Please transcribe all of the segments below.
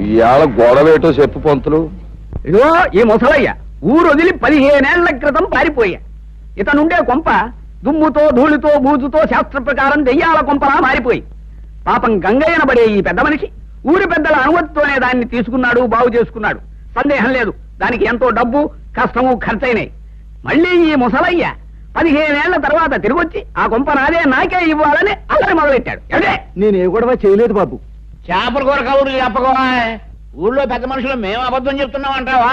ఇవాళ గొడవేటో చెప్పు పంతులు. ఇదిగో ఈ ముసలయ్య ఊరు వదిలి 15 ఏళ్ల క్రితం పారిపోయా. ఇతనుండే కొంప దుమ్ముతో ధూళితో బూజుతో శాస్త్ర ప్రకారం దెయ్యాల కొంపలా మారిపోయి పాపం గంగయ్యనబడే ఈ పెద్ద మనిషి ఊరి పెద్దల అనుమతితోనే దాన్ని తీసుకున్నాడు, బాగు చేసుకున్నాడు. సందేహం లేదు, దానికి ఎంతో డబ్బు కష్టము ఖర్చయినాయి. మళ్ళీ ఈ ముసలయ్య 15 ఏళ్ల తర్వాత తిరిగొచ్చి ఆ కొంప నాదే, నాకే ఇవ్వాలని అల్లరి మొదలెట్టాడు. అంటే నేనే గొడవ చేయలేదు బాబు. చేపల కూర కబుర్లు చెప్పకోవా. ఊళ్ళో పెద్ద మనుషులు మేము అబద్ధం చెప్తున్నాం అంటావా?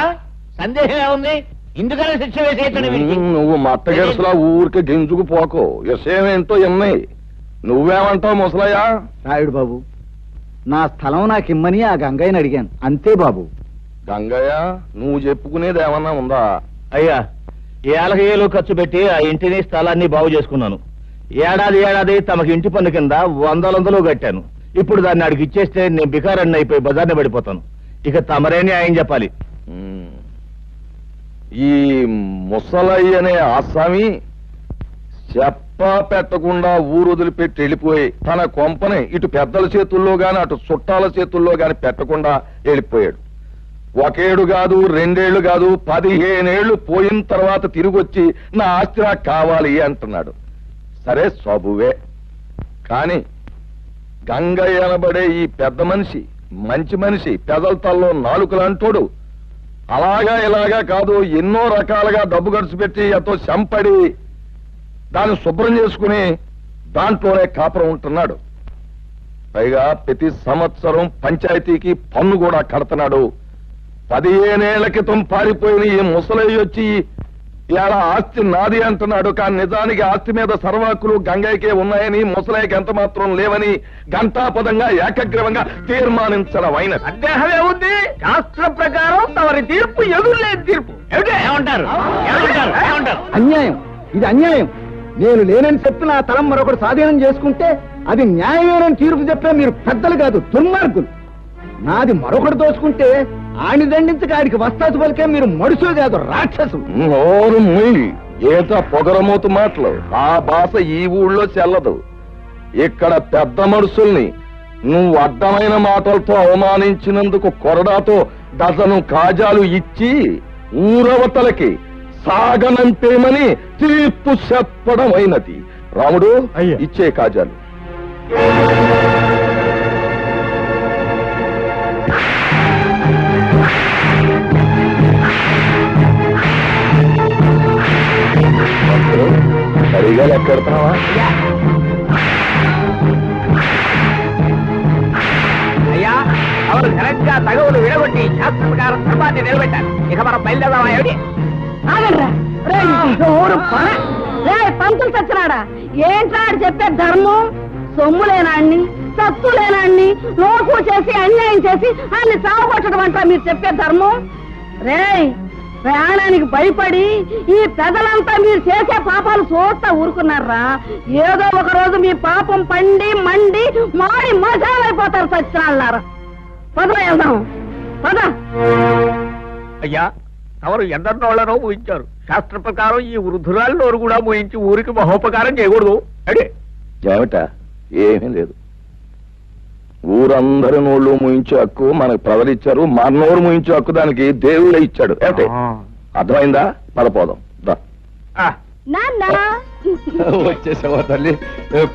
సందేహం ఏముంది? ఇందుకనే శిక్ష వేసేయటండి వీడికి. నువ్వు మట్టగెరసలా ఊరికి గింజుకు పోకో. విషయం ఏంటో ఎన్నాయి. నువ్వేమంటావు ముసలయ్య? రాయుడు బాబు, నా స్థలం నాకిమ్మని ఆ గంగయ్యని అడిగాను, అంతే బాబు. గంగయ్య, నువ్వు చెప్పుకునేది ఏమన్నా ఉందా? అయ్యా, ఏలకేలు ఖర్చు పెట్టి ఆ ఇంటిని స్థలాన్ని బాగు చేసుకున్నాను. ఏడాది తమకి ఇంటి పన్ను కింద 100 కట్టాను. ఇప్పుడు దాన్ని అడిగి ఇచ్చేస్తే నేను బికారాన్ని అయిపోయి బజార్ని పడిపోతాను. ఇక తమరేని ఆయన చెప్పాలి. ఈ ముసలయ్య అనే ఆసామి చెప్ప పెట్టకుండా ఊరు వదిలిపెట్టి వెళ్ళిపోయి తన కొంపని ఇటు పెద్దల చేతుల్లో గాని అటు చుట్టాల చేతుల్లో గాని పెట్టకుండా వెళ్ళిపోయాడు. 1 ఏడు కాదు, 2 ఏళ్లు కాదు, 15 ఏళ్లు పోయిన తర్వాత తిరిగొచ్చి నా ఆస్తి నాకు కావాలి అంటున్నాడు. సరే సబువే. కాని గంగయ్య అనబడే ఈ పెద్ద మనిషి మంచి మనిషి, పెదల తల్లో నాలుకలంటోడు. అలాగా ఇలాగా కాదు, ఎన్నో రకాలుగా డబ్బు ఖర్చు పెట్టి ఎంతో చంపడి దాన్ని శుభ్రం చేసుకుని దాంట్లోనే కాపురం ఉంటున్నాడు. పైగా ప్రతి సంవత్సరం పంచాయతీకి పన్ను కూడా కడుతున్నాడు. 15 ఏళ్ల క్రితం పారిపోయిన ఈ ముసలయ్య వచ్చి ఇలా ఆస్తి నాది అంటున్నాడు. కానీ నిజానికి ఆస్తి మీద సర్వాకులు గంగయ్యకే ఉన్నాయని, ముసలయ్యకి ఎంత మాత్రం లేవని ఘంటాపదంగా ఏకగ్రీవంగా తీర్మానించడం అయిన. సందేహమే ఉంది. శాస్త్ర ప్రకారం తమరి తీర్పు ఎదురులేని తీర్పు. ఏమంటారు? అన్యాయం, ఇది అన్యాయం. నేను లేనని చెప్పి నా తలం మరొకటి స్వాధీనం చేసుకుంటే అది న్యాయమేనని తీర్పు చెప్పే మీరు పెద్దలు కాదు, దుర్మార్గులు. నాది మరొకటి దోచుకుంటే ఆని దండించక ఆడికి వస్తాసు పలికే మీరు మనుషులు కాదు, రాక్షసులు. నోరు ముయ్. ఏట పొగరమూతు మాటలు. ఆ భాష ఈ ఊళ్ళో చెల్లదు. ఇక్కడ పెద్ద మనుషుల్ని నువ్వు అడ్డమైన మాటలతో అవమానించినందుకు కొరడాతో డజను కాజాలు ఇచ్చి ఊరవతలకి సాగనంపేమని తీర్పు చెప్పడమైనది. రాముడు, ఇచ్చే కాజాలు. సరిగా లెక్కెడుతున్నావా? అయ్యా, అవరు ఘనంగా తగవులు విడగొట్టి శాస్త్ర ప్రకారం ధర్మాన్ని నిలబెట్టారు. ఇక మనం బయలుదేరదామా? ఏమిటి? పంతులు చచ్చినాడా? ఏంటాడు చెప్పే ధర్మం? సొమ్ములేనాన్ని, సత్తులేనాన్ని లోకు చేసి అన్యాయం చేసి అన్ని చావగొట్టడం అంటా మీరు చెప్పే ధర్మం? రేయ్, ప్రయాణానికి భయపడి ఈ పెదలంతా మీరు చేసే పాపాలు చూస్తా ఊరుకున్నారా? ఏదో ఒక రోజు మీ పాపం పండి మండి మాడి మజాలైపోతారు సచ్చినాళ్ళారా. పద వెళ్దాం, పద. అయ్యా, తమరు ఎందరినోళ్లనో ఊహించారు. శాస్త్ర ప్రకారం ఈ వృద్ధురాలు నోరు కూడా మోయించి ఊరికి మహోపకారం చేయకూడదు. అడే ఏమిటా? ఏమీ లేదు. ఊరందరి నోళ్ళు ముయించే హక్కు మనకు ప్రజలిచ్చారు. మన నోరు ముయించే హక్కు దానికి దేవుళ్ళే ఇచ్చాడు. ఏమిటి? అర్థమైందా? పదపోదాం. వచ్చేసావా తల్లి?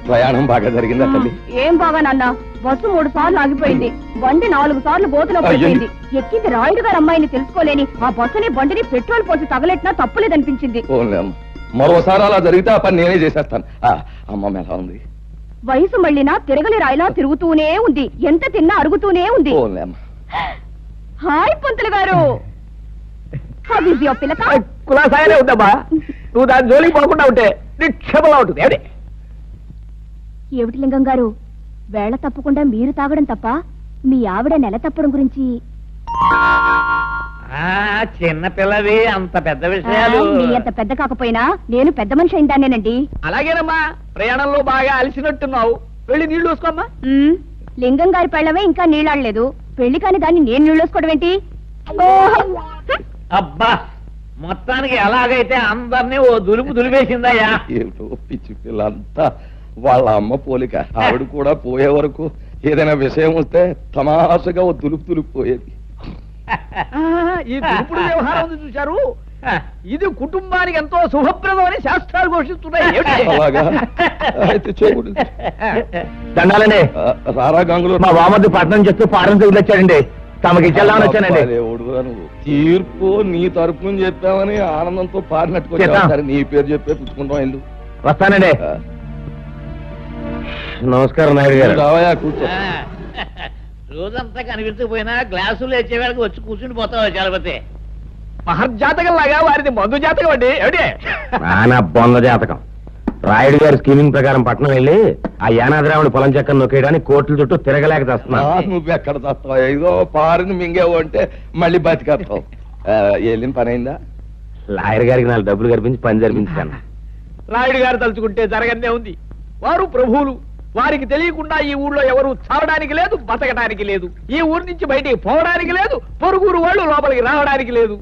ప్రయాణం బాగా జరిగిందా తల్లి? ఏం బాగా నాన్న, బస్సు 3 సార్లు ఆగిపోయింది. బండి 4 సార్లు గోతులో పడిపోయింది. ఎక్కింది రాయుడు గారు అమ్మాయిని తెలుసుకోలేని ఆ బస్సుని బండిని పెట్రోల్ పోసి తగలెట్టినా తప్పులేదనిపించింది. మరోసారి అలా జరిగితే ఆ పని నేనే చేసేస్తాను. అమ్మ ఎలా ఉంది? వయసు మళ్ళినా తిరగలి రాయిలా తిరుగుతూనే ఉంది. ఎంత తిన్నా అరుగుతూనే ఉంది. హాయ్ పంతులు గారు. కులాసాయనే ఉందమ్మా. నువ్వు దాని జోలికి పోకుండా ఉంటే నిక్షేపంగా ఉంటుంది. ఏమిటి? ఏమిటి లింగం గారు, వేళ తప్పకుండా మీరు తాగడం తప్ప మీ ఆవిడ నెల తప్పడం గురించి? చిన్న పిల్లవి, అంత పెద్ద విషయాలు. మీ అంత పెద్ద కాకపోయినా నేను పెద్ద మనిషి అయిందానేనండి. అలాగేనమ్మా, ప్రయాణంలో బాగా అలసినట్టున్నావు. వెళ్ళి నీళ్లు వేసుకోమ్మా. లింగం గారి పెళ్ళవే ఇంకా నీళ్ళాడలేదు. పెళ్లి కాని దాన్ని నేను నీళ్ళు వేసుకోవడం ఏంటి? అబ్బా, మొత్తానికి ఎలాగైతే అందరినీ ఓ దులుపు దులిపేసిందయ్యా. ఏమిటో పిచ్చి పిల్లంతా వాళ్ళ అమ్మ పోలిక. ఆవిడ కూడా పోయే వరకు ఏదైనా విషయం వస్తే తమాషగా ఓ తులుపు పోయేది. ఈ దురుపుడు వ్యవహారం ఉంది చూశారు, ఇది కుటుంబానికి ఎంతో శుభప్రదం అని శాస్త్రాలు ఘోషిస్తున్నాయి. అలాగా అయితే చేయకూడదు. దండాలండి. రారా గంగులు, మా వామద్దు పట్టణం చేస్తూ పారం వచ్చాడండి. తమకి ఇచ్చేద్దామని వచ్చానండి. నువ్వు తీర్పు నీ తరపున చెప్పావని ఆనందంతో పాడినట్టుకు సరే నీ పేరు చెప్పే పుచ్చుకుంటాం ఇల్లు. వస్తానండి. నమస్కారం నాయుడు గారు. రావయా కూర్చో. రోజంతా కనిపించకపోయినా గ్లాసులు వచ్చేవాళ్ళకి వచ్చి కూర్చుని పోతావు చలపతి. మహర్జాతకం లాగా వారిది మందు జాతకం అండి. ఏమిటి నా బొంద జాతకం. రాయుడు గారి స్కీమింగ్ ప్రకారం పట్నం వెళ్ళి ఆ యానాదిరాముడి పొలం చెక్కను నొక్కేయడానికి కోర్టుల చుట్టూ తిరగలేక చేస్తున్నా. నువ్వు ఎక్కడ తస్తావు? ఏదో పారిని మింగేవు అంటే మళ్ళీ బతికేస్తావు. వెళ్ళిన పని అయిందా? లాయర్ గారికి 4 డబ్బులు కనిపించి పని జరిపించాను. రాయుడు గారు తలుచుకుంటే జరగనే ఉంది. వారు ప్రభువులు, వారికి తెలియకుండా ఈ ఊళ్ళో ఎవరు చావడానికి లేదు, బతకడానికి లేదు. ఈ ఊరి నుంచి బయటికి పోవడానికి లేదు, పొరుగురు వాళ్ళు లోపలికి రావడానికి లేదు.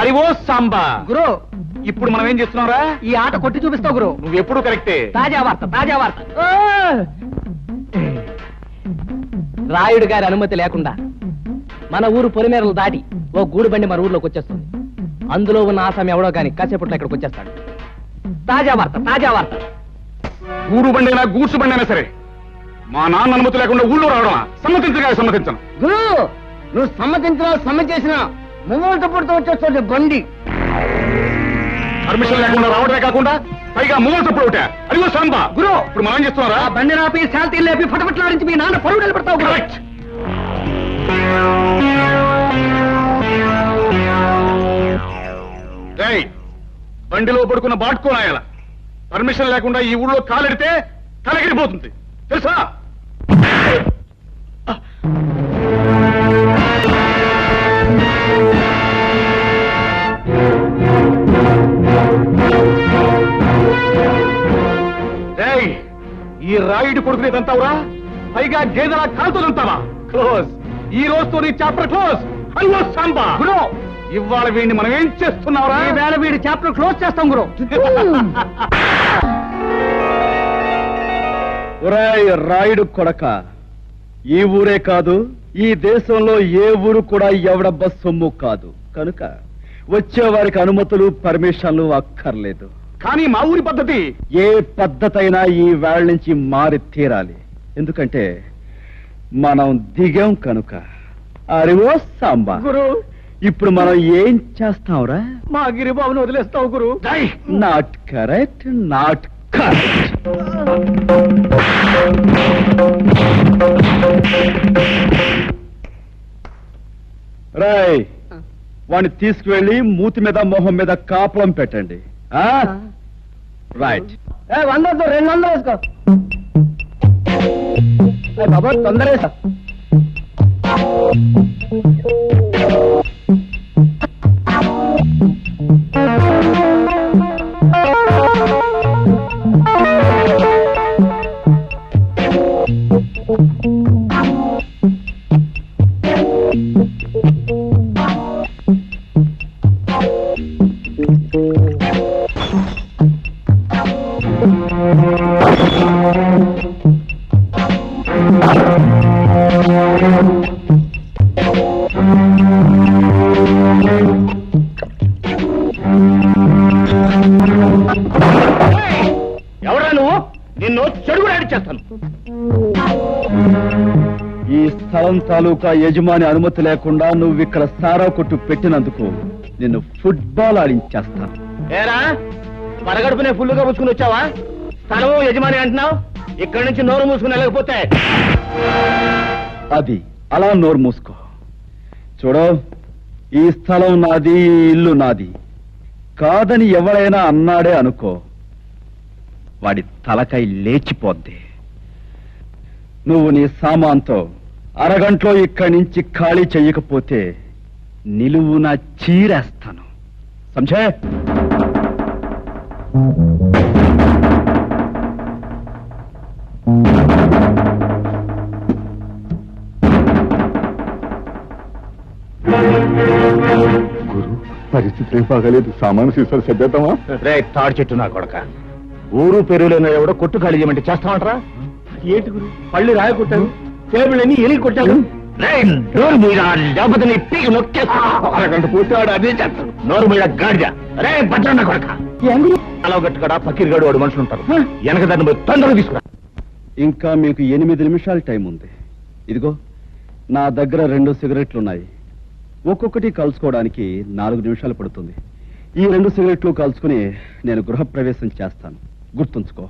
అరివో సాంబా. గురు, ఇప్పుడు మనం ఏం చేస్తున్నారా? ఈ ఆట కొట్టి చూపిస్తావు గురు. నువ్వు ఎప్పుడు కరెక్టే. తాజా వార్త, తాజా వార్త. రాయుడు గారి అనుమతి లేకుండా మన ఊరు పొలిమేరలు దాటి ఓ గూడు బండి మన ఊర్లోకి వచ్చేస్తుంది. అందులో ఉన్న ఆసామి ఎవడో కానీ కాసేపట్లో ఇక్కడికి వచ్చేస్తాడు. తాజా వార్త, తాజా వార్త. గూడు బండైనా గూడ్సు బండైనా సరే మా నాన్న అనుమతి లేకుండా ఊళ్ళో రావడమా? సమ్మతించను. గురు, నువ్వు సమ్మతించినా సమ్మతించినా ముంగోట పుడుతూ వచ్చేస్తుంది బండి. పర్మిషన్ లేకుండా రావడమే కాకుండా పైగా మూల తప్పుడు ఒకటే. అదిగో సాంబా. గురు, ఇప్పుడు మనం ఏం చేస్తున్నారా? ఆ బండి నాపి శాంతి లేపి ఫటఫట్లాడించి మీ నాన్న పరువు నిలబెడతావు. కరెక్ట్. బండిలో పడుకున్న బాటుకోనాయాల పర్మిషన్ లేకుండా ఈ ఊళ్ళో కాలెడితే తలగిరిపోతుంది తెలుసా? ఈ రాయుడు కొడుకునే తంతావురా? పైగా గేదెలా కాలుతుంటావా? క్లోజ్. ఈ రోజుతో నీ చాప్టర్ క్లోజ్. అయ్యో సాంబా. గురు, ఇవాళ వీడిని మనం ఏం చేస్తున్నావురా? ఈ వేళ వీడి చాప్టర్ క్లోజ్ చేస్తాం గురు. ఒరేయ్ రాయుడు కొడక, ఈ ఊరే కాదు, ఈ దేశంలో ఏ ఊరు కూడా ఎవడబ్బ సొమ్ము కాదు. కనుక వచ్చేవారికి అనుమతులు పర్మిషన్లు అక్కర్లేదు. కానీ మా ఊరి పద్ధతి ఏ పద్ధతైనా ఈ వేళ నుంచి మారి తీరాలి. ఎందుకంటే మనం దిగాం కనుక. అరివో సాంబా. గురు, ఇప్పుడు మనం ఏం చేస్తాంరా? మా గిరిబాబును వదిలేస్తావు గురు. Not correct, not correct. Rai, వాడిని తీసుకువెళ్ళి మూతి మీద మొహం మీద కాపలం పెట్టండి. రైట్. 100 200 వేసుకో బాబా, తొందర వేసా. ఎవరా నువ్వు? నిన్ను చెడుగు చేస్తాను. ఈ స్థలం తాలూకా యజమాని అనుమతి లేకుండా నువ్వు ఇక్కడ సారా కొట్టు పెట్టినందుకు నిన్ను ఫుట్బాల్ ఆడించేస్తాను. ఏరా, పరగడుపునే ఫుల్లుగా పుచ్చుకుని వచ్చావా? స్థలము యజమాని అంటున్నావు. ఇక్కడి నుంచి నోరు మూసుకుని వెళ్ళకపోతే అది అలా నోరు మూసుకో. చూడు, ఈ స్థలం నాది, ఈ ఇల్లు నాది కాదని ఎవరైనా అన్నాడే అనుకో, వాడి తలకాయ లేచిపోద్ది. నువ్వు నీ సామాన్తో అరగంటలో ఇక్కడి నుంచి ఖాళీ చెయ్యకపోతే నిలువున చీరేస్తాను. సంజయ్, పరిస్థితి ఏం బాగాలేదు. సామాను సీసాలు సర్దేద్దామా? రే తాడి చెట్టు నా కొడక, ఊరు పెరుగులేని ఎవడో కొట్టు ఖాళీ చేయమంటే చేస్తామంటారా? ఏంటి గురు పళ్ళు రాయ కొట్టాను, టేబుల్ అన్ని ఎలిగి కొట్టాను. నోరు మీద లేకపోతే నీ పీకి నొక్కేస్తా. అరగంట పూర్తి వాడు అదే చేస్తాడు. నోరు మీద గాడిద. రే భద్రన్న కొడక, అలా గట్టుకడా పకీర్ గడు వాడు మనుషులు ఉంటారు. వెనక దాన్ని పోయి తొందరగా తీసుకురా. ఇంకా మీకు 8 నిమిషాలు టైం ఉంది. ఇదిగో నా దగ్గర 2 సిగరెట్లు ఉన్నాయి. ఒక్కొక్కటి కలుసుకోవడానికి 4 నిమిషాలు పడుతుంది. ఈ 2 సిగరెట్లు కలుసుకుని నేను గృహప్రవేశం చేస్తాను, గుర్తుంచుకో.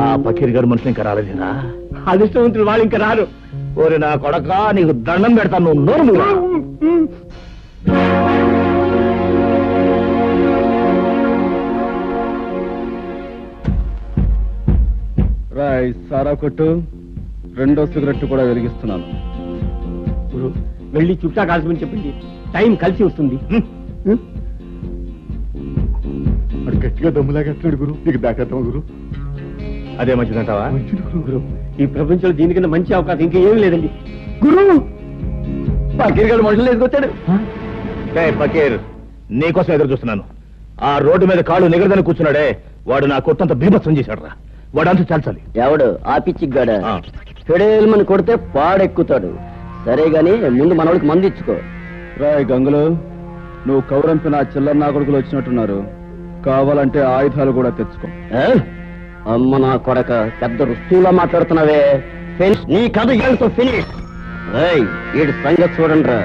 ఆ పకీర్ గడు మనుషులు ఇంకా రాలేదురా? అదృష్టవంతులు వాళ్ళు ఇంకా రారు. ఓరి నా కొడక, నీకు దండం పెడతాను. నువ్వు నోరు మూయరా. రాయ్ సారా కొట్టు. 2వ సిగరెట్ కూడా వెలిగిస్తున్నాను. గురు వెళ్ళి చుట్టా కాల్చమని చెప్పండి, టైం కలిసి వస్తుంది. వాడు గట్టిగా దమ్ములాగేస్తున్నాడు గురు. నీకు దాకేద్దామా గురు? అదే మంచిదంటావా? మంచిది గురు. ఈ ప్రపంచంలో దీనికన్నా మంచి అవకాశం ఇంకా ఏం లేదండి. గురు పకీర్ గడు మనుషులు వేసుకొచ్చాడు. పకీర్, నీకోసం ఎదురు చూస్తున్నాను. ఆ రోడ్డు మీద కాళ్ళు నిగరదని కూర్చున్నాడే, వాడు నా కొట్టంత బీభత్సం చేశాడు రా. వాడంతా చాల్చాలి. ఎవడు ఆ పిచ్చిగాడ ఫెడేల్మని కొడితే పాడెక్కుతాడు. సరే గాని ముందు మనోడికి మందు ఇచ్చుకో. రాయ్ గంగులు, నువ్వు కౌరంపిన చిల్లర నా కొడుకులు వచ్చినట్టున్నారు. కావాలంటే ఆయుధాలు కూడా తెచ్చుకో. అమ్మ నా కొడక, పెద్ద రుస్తువులా మాట్లాడుతున్నావే. ఫినిష్ నీ కథ ఏంటో ఫినిష్. వీడి సంగతి చూడండి రా.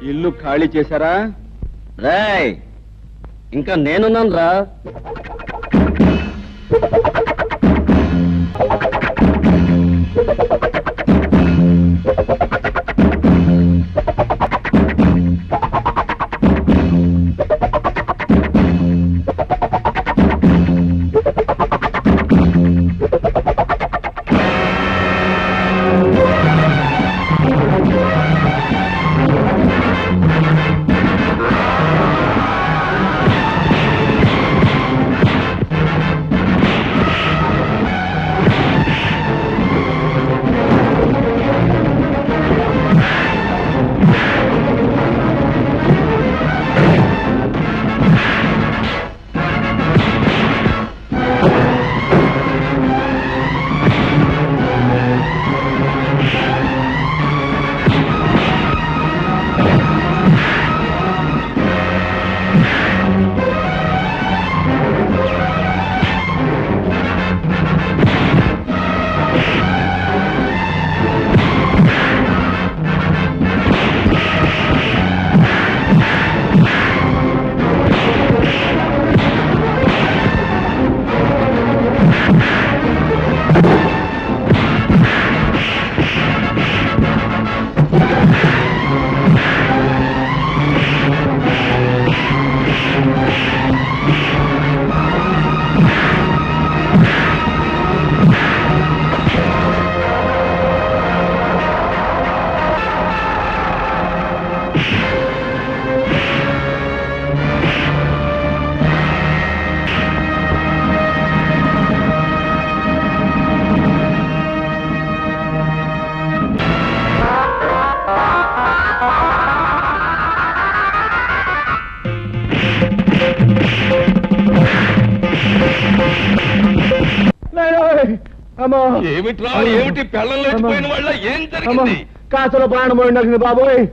ఇల్లు ఖాళీ చేశారా? రేయ్ ఇంకా నేనున్నాను రా. అమ్మో ఏమిట్రా ఏమిటి పెళ్ళం లేచిపోయిన వాళ్ళ ఏం జరిగింది? కాసులో ప్రాణం పోయింది బాబోయ్.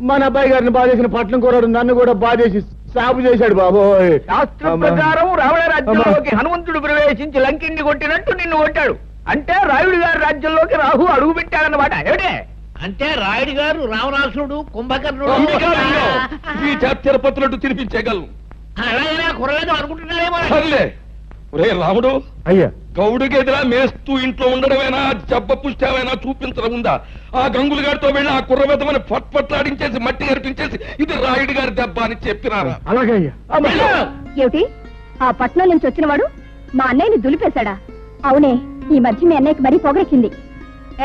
మన అబ్బాయి గారిని బాధేసిన పట్నం కూరడు నన్ను కూడా బాధేసి సాగు చేశాడు బాబోయ్. శాస్త్రం ప్రకారం రావణ రాజ్యంలోకి హనుమంతుడు ప్రవేశించి లంకిని కొట్టినట్టు నిన్ను కొట్టాడు. అంటే రాయుడు గారి రాజ్యంలోకి రాహు అడుగు పెట్టాడన్నమాట. ఏమిటే అంటే రాయుడు గారు రావణాసురుడు కుంభకర్ణుడు ఈ తిరుపతులట్టు తినిపించేయగలను. అలాగే కుర్రలేదు అనుకుంటున్నారేమో. సర్లే ఒరే రాముడు, అయ్యా గౌడుకి ఎదురా మేస్తూ ఇంట్లో ఉండడమేనా జబ్బ పుష్టామైనా చూపించడం ఉందా? ఆ గంగులు గారితో వెళ్ళి ఆ కుర్రబెద్దమని పట్లాడించేసి మట్టి గరిపించేసి ఇది రాయుడు గారి దెబ్బ అని చెప్పినారా? అలాగే అయ్యా. ఏమిటి ఆ పట్నం నుంచి వచ్చినవాడు మా అన్నయ్యని దులిపేశాడా? అవునే, ఈ మధ్య మీ అన్నయ్యకి మరీ పొగరెక్కింది.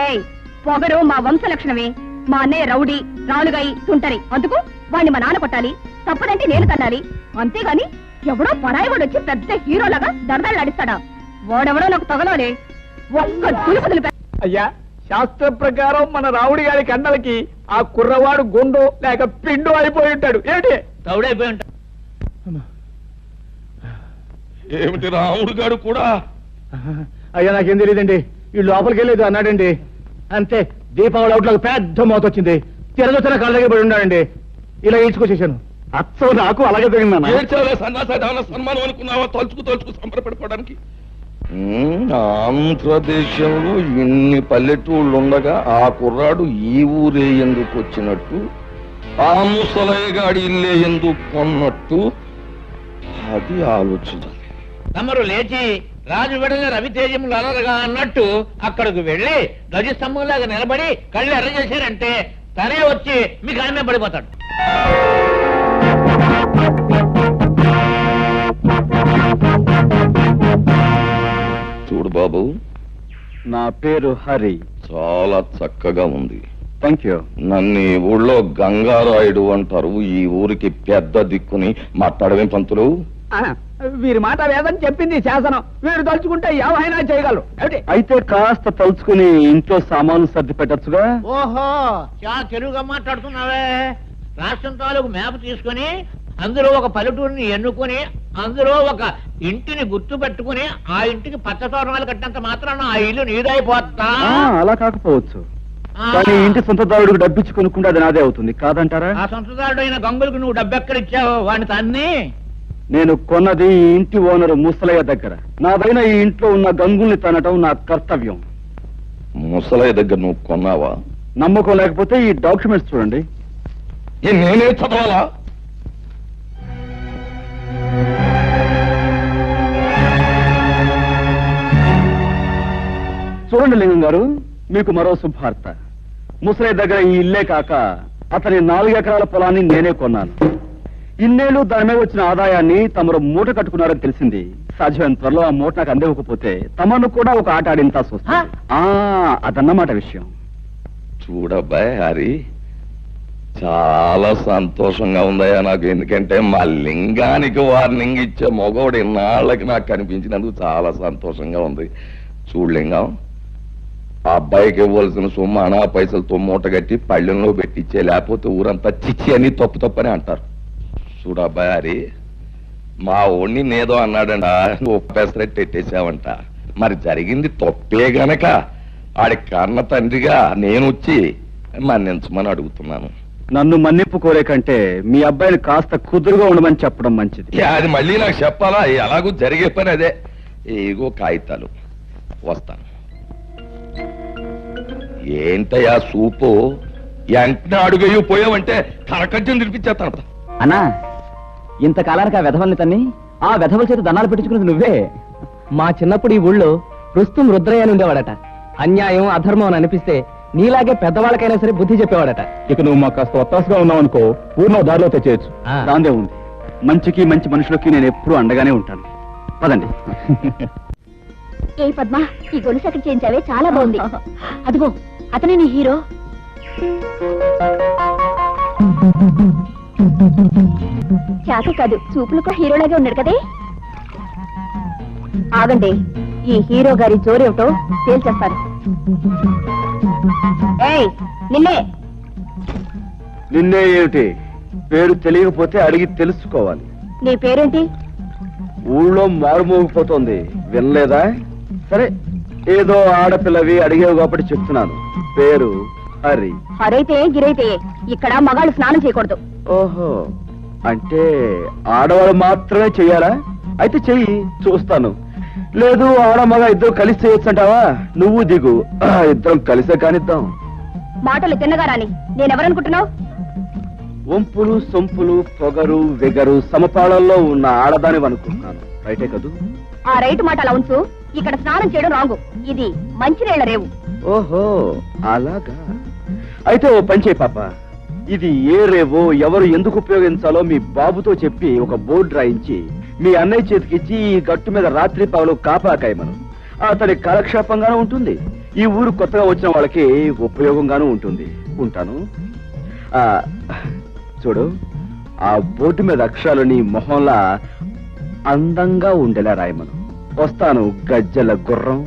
ఏయ్, పొగరు మా వంశ లక్షణమే. మా అన్నయ్య రౌడీ, రాలుగాయి, తుంటరి. అందుకు వాణ్ణి మా నాన్న కొట్టాలి, తప్పదంటే నేను తన్నాలి. అంతేగాని ఎవడో పరాయి వాడు వచ్చి పెద్ద హీరోలాగా దరదలు నడిస్తాడా? వాడెవడో నాకు తగలాలే. ఒక్క దులుపు దులిపే. అయ్యా, శాస్త్ర ప్రకారం మన రావుడి గారి కండలకి ఆ కుర్రవాడు గుండు లేక పిండు అయిపోయి ఉంటాడు. ఏంటి తౌడైపోయి ఉంటాడు. ఏమిటి రాముడు గారు కూడా? అయ్యా నాకేం తెలియదండి. ఈ లోపలికి వెళ్ళేది అన్నాడండి. అంతే, దీపావళి అవుట్లోకి పెద్ద మోత వచ్చింది. తిరగొచ్చిన కళ్ళ దగ్గర పడి ఉన్నాడండి. ఇలా ఈడ్చుకొచ్చేసాను. అచ్చం నాకు అలాగే జరిగిందన్న. ఏడ్చాలే సన్నాసాదాన సన్మానం అనుకున్నావా? తలుచుకు సంబరపడిపోవడానికి. ఆంధ్రదేశంలో ఇన్ని పల్లెటూళ్ళు ఉండగా ఆ కుర్రాడు ఈ ఊరే ఎందుకు వచ్చినట్టు, ఆ ముసలయ్యగాడి ఇల్లే ఎందుకు కొన్నట్టు, అది ఆలోచన. తమరు లేచి రాజు వెడల రవితేజములు అలరగా అన్నట్టు అక్కడికి వెళ్లి ధ్వజస్తంభంలాగా నిలబడి కళ్ళు ఎర్ర చేశారంటే తనే వచ్చి మీకు ఆమె పడిపోతాడు. చూడు బాబు, నా పేరు హరి. చాలా చక్కగా ఉంది. Thank you. నన్ను ఈ ఊళ్ళో గంగారాయుడు అంటారు. ఈ ఊరికి పెద్ద దిక్కుని మాట్లాడమే పంతులు. వీరి మాట వేదని చెప్పింది శాసనం. వీరు తలుచుకుంటే ఏమైనా చేయగలరు. ఏమిటి అయితే కాస్త తలుచుకుని ఇంట్లో సామాను సర్ది పెట్టచ్చుగా. ఓహో, చాలా తెలుగుగా మాట్లాడుతున్నావే. రాష్ట్రం తాలూకు మ్యాప్ తీసుకుని అందులో ఒక పల్లెటూరిని ఎన్నుకొని అందులో ఒక ఇంటిని గుర్తు పెట్టుకుని ఆ ఇంటికి పచ్చ తోరణాలు కట్టినంత మాత్రాన ఆ ఇల్లు నీదైపోతా. అలా కాకపోవచ్చు, కానీ ఇంటి సొంతదారుడికి డబ్బిచ్చి కొనుక్కుంటే అది నాదే అవుతుంది కాదంటారా? ఆ సొంతదారుడు అయిన గంగులకు నువ్వు డబ్బెక్కడిచ్చావు? వాడిని తన్ని నేను కొన్నది ఈ ఇంటి ఓనరు ముసలయ్య దగ్గర. నాదైన ఈ ఇంట్లో ఉన్న గంగుల్ని తనటం నా కర్తవ్యం. ముసలయ్య దగ్గర నువ్వు కొన్నావా? నమ్మకం లేకపోతే ఈ డాక్యుమెంట్స్ చూడండి. నేనే చదవాలా? చూడండి లింగం గారు, మీకు మరో శుభార్త. ముసలయ్య దగ్గర ఈ ఇల్లే కాక అతని 4 ఎకరాల పొలాన్ని నేనే కొన్నాను. ఇన్నేళ్లు దాని మీద వచ్చిన ఆదాయాన్ని తమరు మూట కట్టుకున్నారని తెలిసింది. సాధ్యమైన త్వరలో ఆ మూట నాకు అందివ్వకపోతే తమను కూడా ఒక ఆట ఆడింతాల్సి వస్తుంది. అదన్నమాట విషయం. చూడబ్బాయి హరి, చాలా సంతోషంగా ఉందయ్యా నాకు. ఎందుకంటే మా లింగానికి వార్నింగ్ ఇచ్చే మగవాడు ఇన్నాళ్ళకి నాకు కనిపించినందుకు చాలా సంతోషంగా ఉంది. చూడు లింగం, ఆ అబ్బాయికి ఇవ్వాల్సిన సొమ్ము అనా పైసలతో మూట కట్టి పళ్ళెంలో పెట్టించే, లేకపోతే ఊరంతా చిచ్చి అని తప్పు తప్పని అంటారు. చూడు అబ్బాయి హరి, మా ఓణ్ణి నేదో అన్నాడంట, నువ్వు పెసరెట్టు ఎట్టేసావంట. మరి జరిగింది తప్పే గనక ఆడి కన్న తండ్రిగా నేను వచ్చి మన్నించమని అడుగుతున్నాను. నన్ను మన్నింపు కోరే కంటే మీ అబ్బాయిని కాస్త కుదురుగా ఉండమని చెప్పడం మంచిది. అది మళ్ళీ నాకు చెప్పాలా? ఎలాగూ జరిగే పని అదే. ఏగో కాగితాలు, వస్తాను. ఏంటయ్యా సూపు? వెంటనే అడుగయ్యూ పోయావంటే కరకజ్జం తినిపించేస్తాను. అన్నా, ఇంతకాలానికి ఆ వెధవల్ని తన్ని ఆ వెధవల చేత దండాలు పెట్టించుకున్నది నువ్వే. మా చిన్నప్పుడు ఈ ఊళ్ళో రుస్తుం రుద్రయ్య అని ఉండేవాడట. అన్యాయం అధర్మం అని అనిపిస్తే నీలాగే పెద్దవాళ్ళకైనా సరే బుద్ధి చెప్పేవాడట. ఇక నువ్వు మాకు కాస్త ఒత్తాసుగా ఉన్నావు అనుకో, ఊరిలో దారిలో తెచ్చేయచ్చు. దాందే ఉంది. మంచికి మంచి మనుషులకి నేను ఎప్పుడూ అండగానే ఉంటాను. పదండి. ఏ పద్మ, ఈ గొలుసు ఎక్కడ చేయించావే? చాలా బాగుంది. అదిగో అతనే నీ హీరో. చాక కాదు, చూపులు కూడా హీరోలాగే ఉన్నాడు కదే. ఆగండి, ఈ హీరో గారి జోరేమిటో తేల్చేస్తారు. ఏయ్, నిన్నే. నిన్నే ఏమిటి? పేరు తెలియకపోతే అడిగి తెలుసుకోవాలి. నీ పేరేంటి? ఊళ్ళో మారుమోగిపోతోంది, వినలేదా? సరే, ఏదో ఆడపిల్లవి అడిగేవి కాబట్టి చెప్తున్నాను. పేరు హరి. హరైతే గిరైతే ఇక్కడ మగాళ్ళు స్నానం చేయకూడదు. ఓహో, అంటే ఆడవాళ్ళు మాత్రమే చెయ్యాలా? అయితే చెయ్యి, చూస్తాను. లేదు ఆడ మగ ఇద్దరు కలిసి చేయొచ్చు అంటావా? నువ్వు దిగు, ఇద్దరం కలిసే కానిద్దాం. మాటలు తిన్నగా రాని. నేనెవరనుకుంటున్నావు? వంపులు సొంపులు పొగరు వెగరు సమపాళల్లో ఉన్న ఆడదాని అనుకుంటున్నాను. రైటే కదూ? ఆ రైట్ మాట అలా ఉంచు. ఇక్కడ స్నానం చేయడం రాంగు. ఇది మంచినీళ్ల రేవు. ఓహో, అలాగా. అయితే ఓ పని చేయి పాప, ఇది ఏ రేవో ఎవరు ఎందుకు ఉపయోగించాలో మీ బాబుతో చెప్పి ఒక బోర్డు రాయించి మీ అన్నయ్య చేతికిచ్చి ఈ గట్టు మీద రాత్రి పగలు కాపాకాయమను. అతడి కాలక్షేపంగానూ ఉంటుంది, ఈ ఊరు కొత్తగా వచ్చిన వాళ్ళకి ఉపయోగంగానూ ఉంటుంది. ఉంటాను. చూడు, ఆ బోర్డు మీద అక్షరాలు నీ మొహంలా అందంగా ఉండేలా రాయమను. వస్తాను, గజ్జల గుర్రం.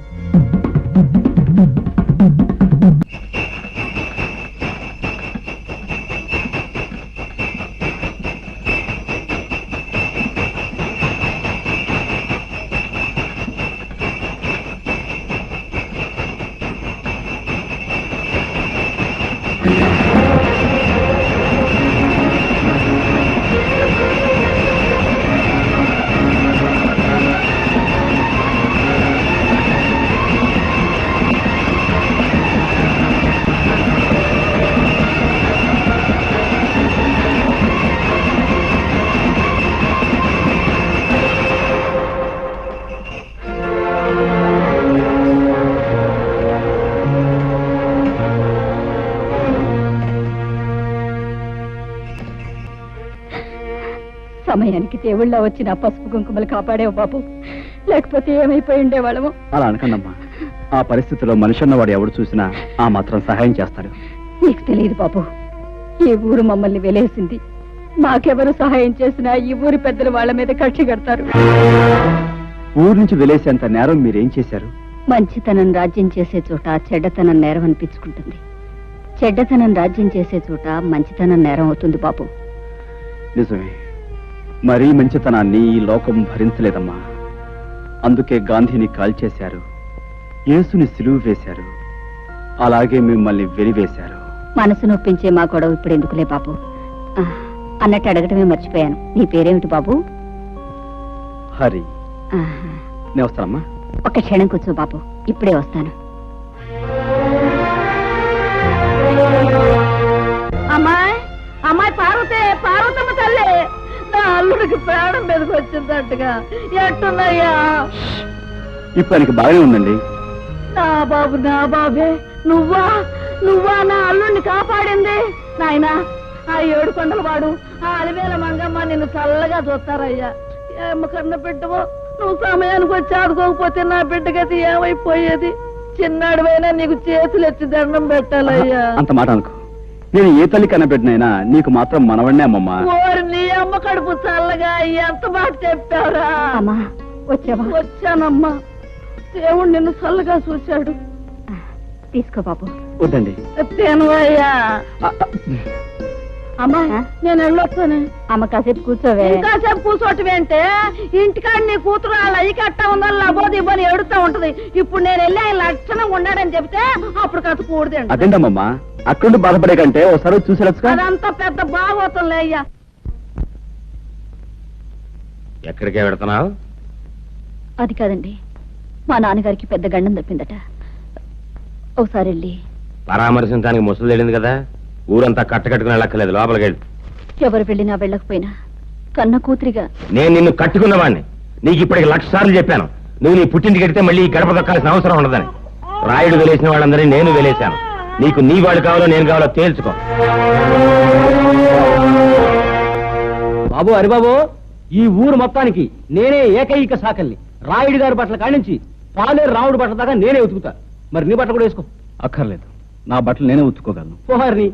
సమయానికి దేవుళ్ళ వచ్చిన పసుపు కుంకుమలు కాపాడేవు బాబు, లేకపోతే ఏమైపోయి ఉండేవాళ్ళము. అలా అనకండమ్మా. ఆ పరిస్థితిలో మనిషి అన్నవాడు ఎవడు చూసినా ఆ మాత్రం సహాయం చేస్తాడు. నీకు తెలియదు బాబు, ఈ ఊరు మమ్మల్ని వెలేసింది. మాకెవరు సహాయం చేసినా ఈ ఊరి పెద్దలు వాళ్ళ మీద కక్షి కడతారు. ఊరు నుంచి వెలేసేంత నేరం మీరేం చేశారు? మంచితనం రాజ్యం చేసే చోట చెడ్డతనం నేరం అనిపించుకుంటుంది. చెడ్డతనం రాజ్యం చేసే చోట మంచితనం నేరం అవుతుంది బాబు. నిజమే, మరీ మంచితనాన్ని ఈ లోకం భరించలేదమ్మా. అందుకే గాంధీని కాల్చేశారు, యేసుని సిలువ వేశారు, అలాగే మిమ్మల్ని వెలివేశారు. మనసు నొప్పించే మా గొడవ ఇప్పుడు ఎందుకులే బాబు. అన్నట్టు అడగటమే మర్చిపోయాను, నీ పేరేమిటి బాబు? హరి. నేను వస్తానమ్మా. ఒక్క క్షణం కూర్చో బాబు, ఇప్పుడే వస్తాను. అమ్మాయి, అమ్మాయి పార్వతే, పార్వతమ్మ తల్లి, నా అల్లుడికి ప్రాణం మీదకి వచ్చిందట్టుగా. ఎట్టున్నాయ్యా? ఇప్పుడు ఆయనకి బాగానే ఉందండి. నా బాబు, నా బాబే, నువ్వా నువ్వా నా అల్లుడిని కాపాడింది? నాయనా, ఆ 7 కొండల వాడు, ఆ అలివేల మంగమ్మ నిన్ను చల్లగా చూస్తారయ్యా. ఏమ కన్న బిడ్డవో, నువ్వు సమయానికి వచ్చి ఆదుకోకపోతే నా బిడ్డ గతి ఏమైపోయేది? చిన్నాడువైనా నీకు చేతులు ఎత్తి దండం పెట్టాలయ్యా. అంత మాట అనుకో. నేను ఏ తల్లి కనబెట్టినైనా నీకు మాత్రం మనవడినే అమ్మమ్మా. ఓరి నీ అమ్మ కడుపు చల్లగా ఎంత మాట చెప్పావురా. అమ్మా వచ్చావా? వచ్చానమ్మా, దేవుడు నిన్ను చల్లగా చూశాడు. తీసుకో బాబు. వద్దండి. తేనువయ్యా. అమ్మా నేను వెళ్ళొస్తాను. అమ్మ కాసేపు కూర్చోవే. కాసేపు కూర్చోటమేంటే, ఇంటికాడ నీ కూతురు వాళ్ళ అయ్యి కట్టా ఉందని లబోది ఇవ్వని ఎడుతూ ఉంటది. ఇప్పుడు నేను వెళ్ళి ఆయన లక్షణంగా ఉన్నాడని చెప్తే అప్పుడు కథ కూడదండి. అదేంటమ్మా, అక్కడ బాధపడే కంటే ఒకసారి చూసేచ్చు. అదంతా పెద్ద బాగోతుందిలే అయ్యా. ఎక్కడికే పెడుతున్నావు? అది కాదండి, మా నాన్నగారికి పెద్ద గండం తప్పిందట. ఒకసారి వెళ్ళి పరామర్శించడానికి ముసలు వెళ్ళింది కదా, ఊరంతా కట్టుకుని వెళ్ళక్కర్లేదు, లోపలికి వెళ్ళి. ఎవరు వెళ్ళినా వెళ్ళకపోయినా కన్న కూతురిగా నేను నిన్ను కట్టుకున్నవాడిని. నీకు ఇప్పటికి 1,00,000 సార్లు చెప్పాను, నువ్వు నీ పుట్టింటికి వెడితే మళ్ళీ ఈ గడప దొక్కాల్సిన అవసరం ఉండదని. రాయుడు వెలేసిన వాళ్ళందరినీ నేను వెలేశాను. నీకు నీ వాడు కావాలో నేను కావాలో తేల్చుకో. బాబు, హరిబాబు, ఈ ఊరు మొత్తానికి నేనే ఏకైక సాకల్ని. రాయుడు గారి బట్టల కాడించి పాలేరు రాముడు బట్టల దాకా నేనే ఉతుకుతా. మరి నీ బట్టలు కూడా వేసుకో. అక్కర్లేదు, నా బట్టలు నేనే ఉతుక్కోగలను. పోహారిని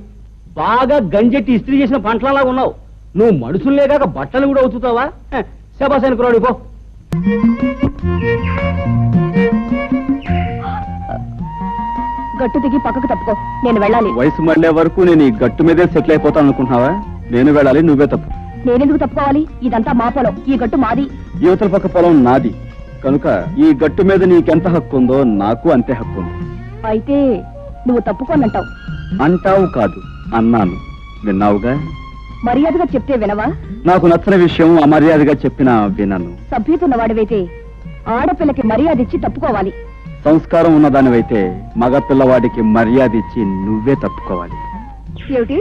బాగా గంజెట్టి ఇస్త్రీ చేసిన పంటలలా ఉన్నావు. నువ్వు మనుషుల్లే కాక బట్టలు కూడా ఉతుకుతావా? శబాసానికి రాడు పో. గట్టు దిగి పక్కకు తప్పుకో, నేను వెళ్ళాలి. వయసు మళ్ళే వరకు నేను ఈ గట్టు మీదే సెటిల్ అయిపోతాను అనుకుంటున్నావా? నేను వెళ్ళాలి, నువ్వే తప్పు. నేనెందుకు తప్పుకోవాలి? ఇదంతా మా పొలం, ఈ గట్టు మాది. యువతల పక్క పొలం నాది, కనుక ఈ గట్టు మీద నీకెంత హక్కు ఉందో నాకు అంతే హక్కు ఉంది. అయితే నువ్వు తప్పుకోనంటావు. అంటావు కాదు, అన్నాను. విన్నావుగా. మర్యాదగా చెప్తే వినవా? నాకు నచ్చని విషయం అమర్యాదగా చెప్పినా వినను. సభ్యతున్నవాడివైతే ఆడపిల్లకి మర్యాద ఇచ్చి తప్పుకోవాలి. సంస్కారం ఉన్నదానివైతే మగ పిల్లవాడికి మర్యాద ఇచ్చి నువ్వే తప్పుకోవాలి. ఏమిటి,